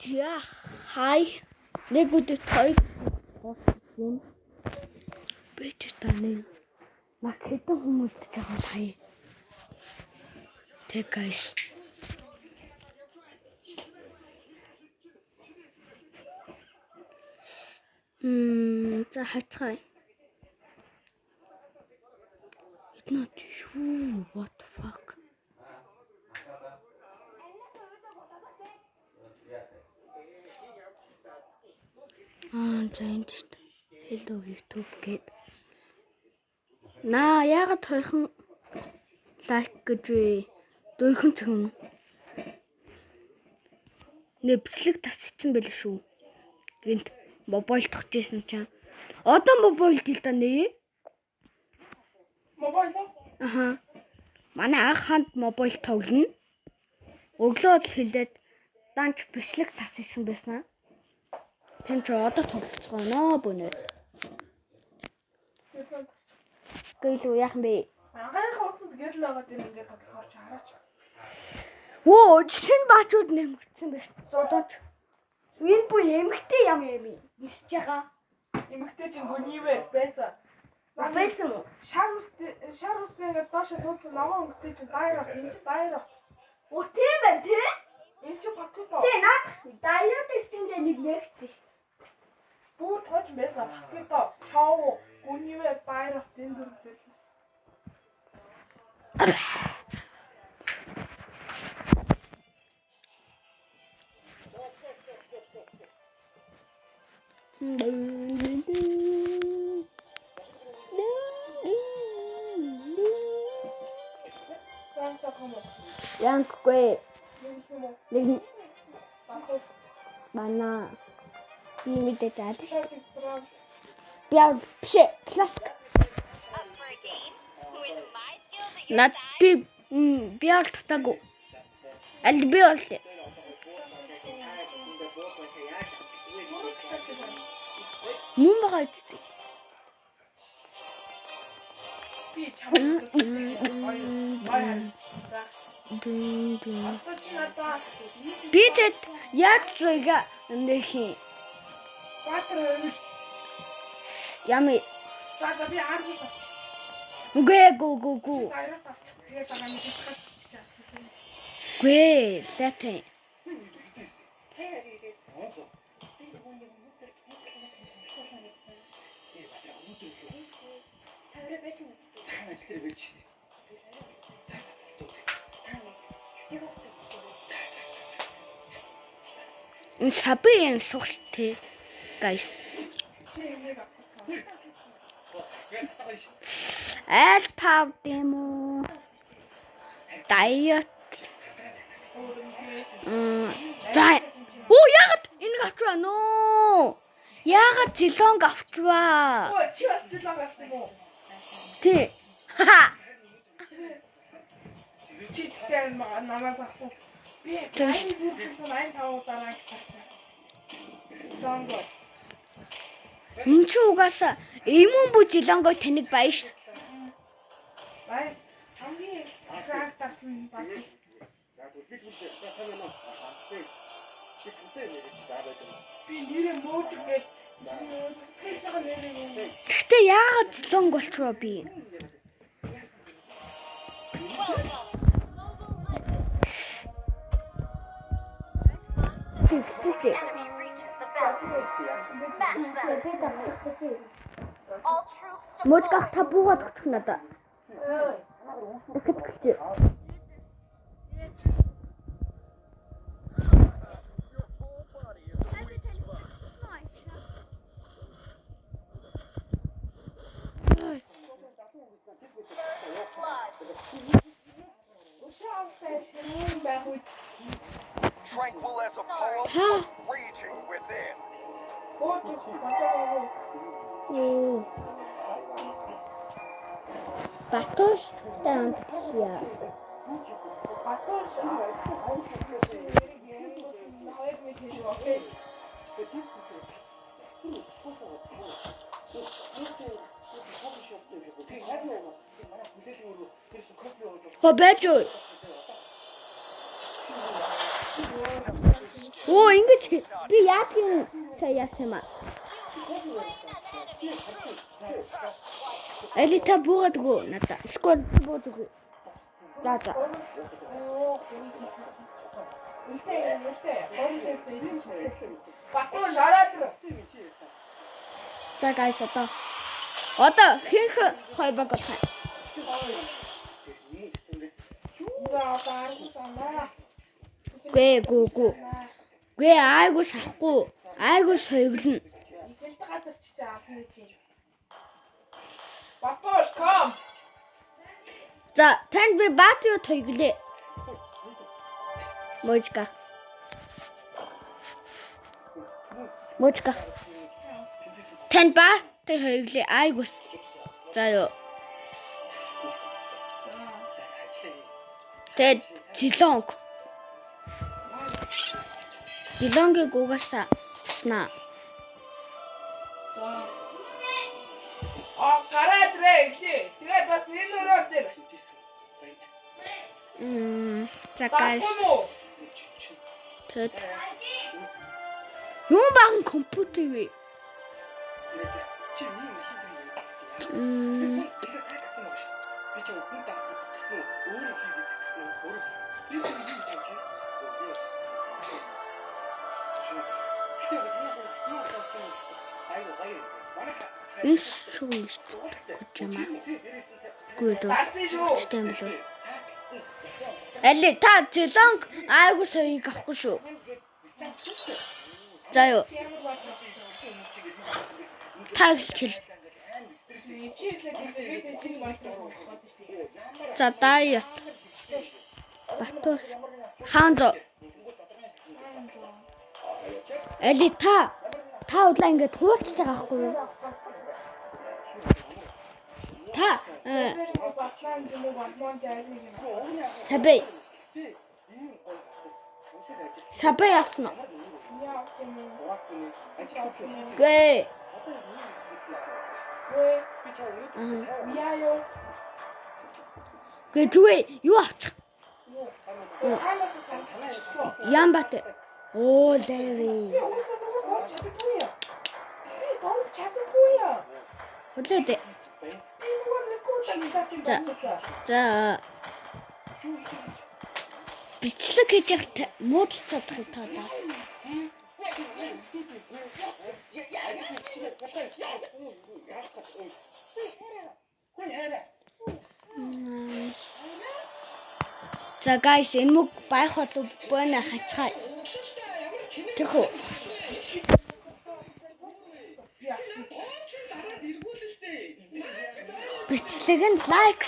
Ja, hi. Нэг өдөр хоёр юм. Бэж таны. Наг хэдэн хүмүүст байгаа хай. Тэг guys. За хацгай. It's not you. What the fuck? Зайнд hello YouTube гээд. Яагаад тойхон лайк гэж вэ? Дөрхөн цэгэн. Нэвчлэг тасчихсан байл шүү. Гэнт мобайл тогтжсэн чинь. Одоо мобайл дил та нэ? Мобайл? Аха. Манай анх ханд мобайл тоглоно. Өглөө л хэлээд данч бичлэг тасчихсан байснаа. Тэн ч одоо тоглоцгоно бөнөө. Гэлөө яах юм бэ? Анхаарал хавцад гэрэл байгаа дээр ингээд тоглохоор ч хараач. Оо, чин баачууд нэмэгдсэн биш. Зодооч. Энэ бүү эмхтэй юм ями. Нисэж байгаа. Эмэгтэй чинь гүнийвэ байсан. Байсан уу? Шар устэй ингээд доошо туулсан намаа эмэгтэй чинь дайрах, энэ чинь дайрах. Оо, тийм байх тий? Энэ чинь пакетоо. Тий, наад дайрах тэстэндээ нэг нэгсэн. Бүү тооч байсан. Пакетоо. Чав гүнийвэ дайрах энэ дүр байсан. Янкгүй. Лин. Бана. Би мэдээ заад. Биш классик. Над би аль татаагүй. Аль би болтой. Мөн байгаа үстэй. Би чамд. Би тэт яг зөйга нэхи. Баатар Ями. за би аргус авч. Гүү. Дайрах авч. Тэгээд байгаа нэг хэлчихсэн. Гүй, лэтэ. Энэ сабын сухтэй guys. Аль пав демо. Diet. За. Оо яагаад энэ авчваа нөө? Яагаад зелонг авчваа? Ой, чи бас зэлэг авсан уу? Тий. Чи тэр намайг авсан. Би айн зүрхсэн айн тавуудаараа гитарсан. Сонго. Энд чи угаасаа эмүүн бүү зелонго таныг баяш. Ай, хамгийн характарсан баг. Би нэрээ мөөдөг кейсээ нэрээ. Гэхдээ яагаад зелонг болчихвоо би? Мөчгөх та буугаад өгчих надаа. Дахид гэлч. Tranquil as a poem, raging within. Батуш таандчихъя. Батуш. Хобэж. Оо ингэж би яг энэ сая яасан юм аа. Элита буугаад өгөө надаа. Скор буугаад өгөө. За. Батуу шараад ирээ. За guys одоо хинх хой баг болох юм. Гүй айгу сахгүй. Айгу соёглно. Ихэнх газар ч авах гэж. Батууш ком. За танд би баатыг тоёглээ. Мужка. Танд баатыг тоёглээ. Айгус. За ёо. Тэд Зилонгийн гугасаа таснаа. Гараад ирээ ихлээ. Тэгээд бас энэ өрөө дээр. За guys. Батуу. Тэд юу баган компьютер вэ? Isso. Гүйдөө. Систем болов. Алли та зелонг айгу соёыг авахгүй шүү. За ёо. Тагчил. За даа. Батус. Хаанзо. Алли та удлаа ингэ туулж байгаа байхгүй юу? Та Сабай ясно. Гэ. Гэ юу авчих? Ямбат. Оо лэви. Хөдлөөд. За. Бичлэг хийж явах муудалцаад таа. За guys, энэ мөг байх болов бөөнө хацгаа. Тэхүү. Бичлэгэнд лайк